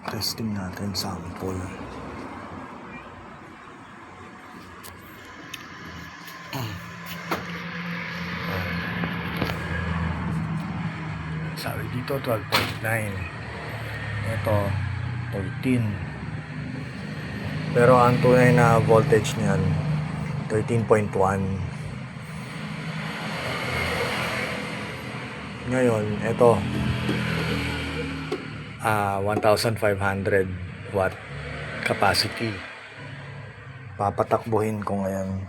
Testing natin sample. Sabi dito 12.9. Ito 13. Pero ang tunay na voltage niyan 13.1. Ngayon, ito 1,500 watt capacity. Papatakbuhin ko ngayon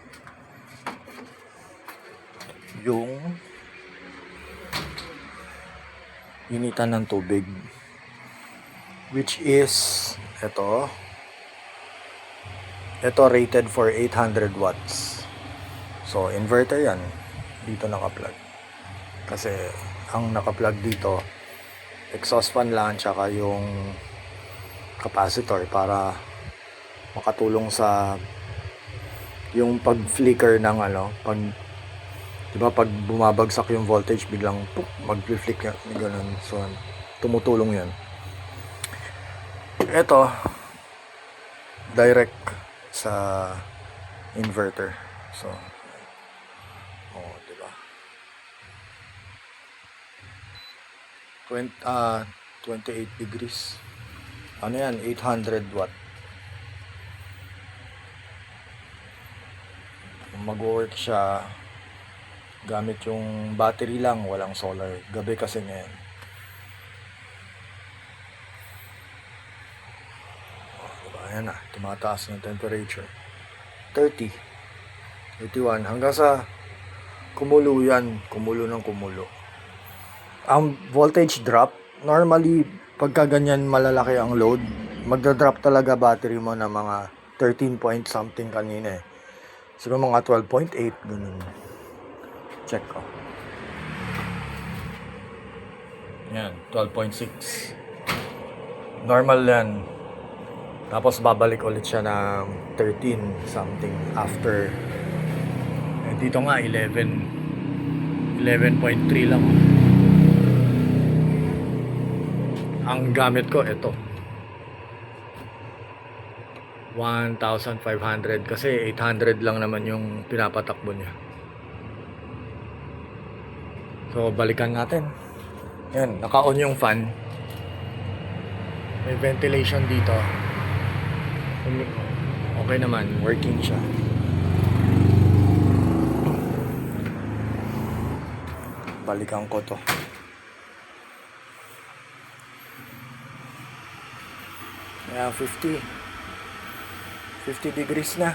yung initan ng tubig, which is ito rated for 800 watts. So inverter yan, dito naka-plug. Kasi ang naka-plug dito exhaust fan lang tsaka yung capacitor para makatulong sa yung pag-flicker ng pag, 'di ba, pag bumabagsak yung voltage biglang mag-flicker ganun. So tumutulong 'yan. Ito direct sa inverter. So 'di ba? 28 degrees. Ano yan? 800 watt. Mag-work siya gamit yung battery lang, walang solar. Gabi kasi ngayon. Diba? Ayan na, tumataas ng temperature. 30, 31, hanggang sa kumulo yan. Kumulo ng kumulo. Ang voltage drop, normally pagka ganyan malalaki ang load, magda-drop talaga battery mo na mga 13 point something kanina eh. Siguro mga 12.8 ganun. Check ko. Yan, 12.6. Normal yan. Tapos babalik ulit siya ng 13 something after. Eh, dito nga 11.3 lang. Ang gamit ko ito 1,500 kasi 800 lang naman yung pinapatakbo niya. So balikan natin. Yan, naka-on yung fan. May ventilation dito. Okay naman, working siya. Balikan ko to. Kaya 50 degrees na.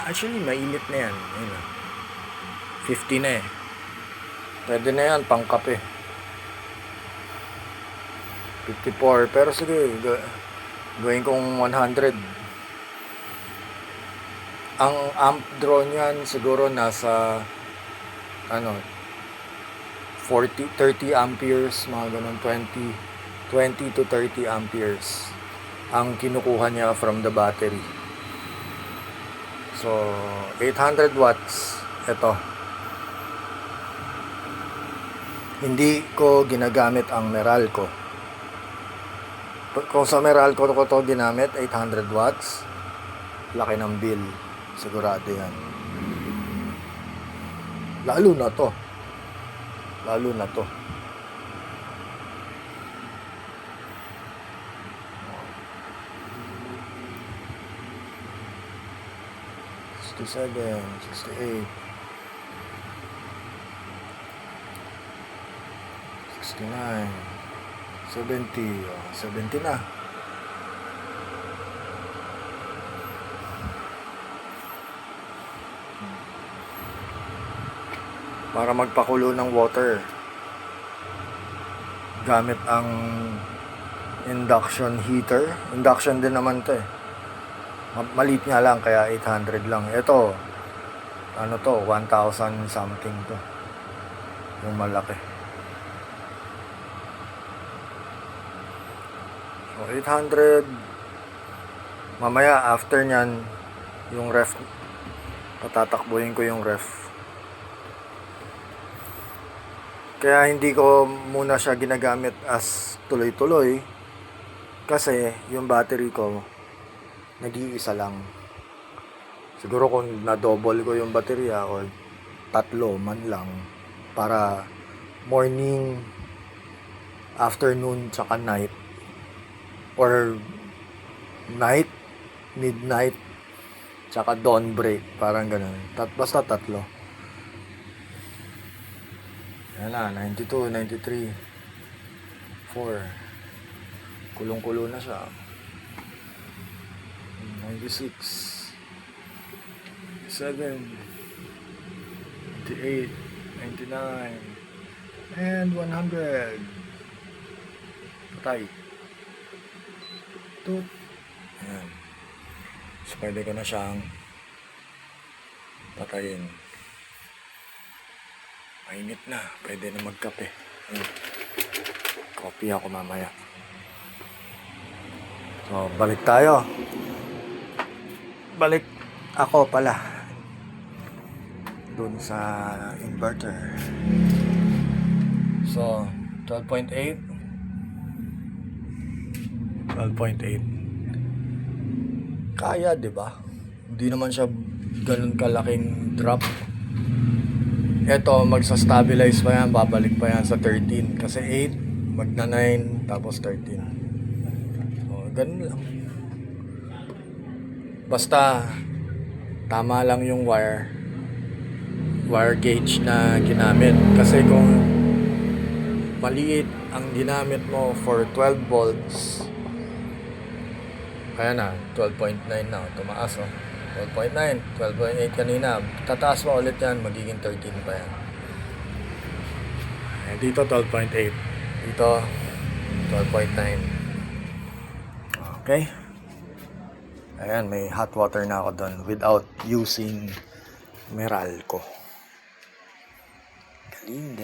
Actually, mainit na yan. Ayun na. 50 na eh. Pwede na yan, pang kape. 54. Pero sige, gawin kong 100. Ang amp draw niyan siguro nasa 30 amperes, mga ganun, 20 to 30 amperes ang kinukuha niya from the battery. So 800 watts ito. Hindi ko ginagamit ang Meralco. Kung sa Meralco ko to ginamit, 800 watts, laki ng bill, sigurado yan. Lalo na to 67, 68, 69, 70, 70 na. Para magpakulo ng water, gamit ang induction heater. Induction din naman to eh. Maliit nga lang, kaya 800 lang. Ito, 1,000 something to. Yung malaki. So, 800. Mamaya, after nyan, yung ref, patatakbuhin ko yung ref. Kaya hindi ko muna siya ginagamit as tuloy-tuloy kasi yung battery ko nag-iisa lang. Siguro kung na-double ko yung baterya o tatlo man lang para morning, afternoon, tsaka night or night, midnight, tsaka dawn break, parang ganun. Basta tatlo. Yan na, 92, 93, 4. Kulong-kulo na siya. 96, 7, 98, 99, and 100. Patay. Toot. Ayan. So, pwede ko na siyang patayin. Mainit na. Pwede na magkape. Coffee ako mamaya. So, balik tayo. Balik ako pala dun sa inverter. So, 12.8. 12.8. Kaya, di ba? Hindi naman siya ganun kalaking drop. Eto, magsa-stabilize pa yan, babalik pa yan sa 13. Kasi 8, magna 9, tapos 13. So, ganun lang. Basta, tama lang yung wire gauge na ginamit. Kasi kung maliit ang ginamit mo for 12 volts, kaya na, 12.9 na, tumaas oh. 12.9, 12.8 kanina. Tataas pa ulit yan, magiging 13 pa yan. Dito 12.8. Dito 12.9. Okay. Ayan, may hot water na ako doon without using Meralco. Galing.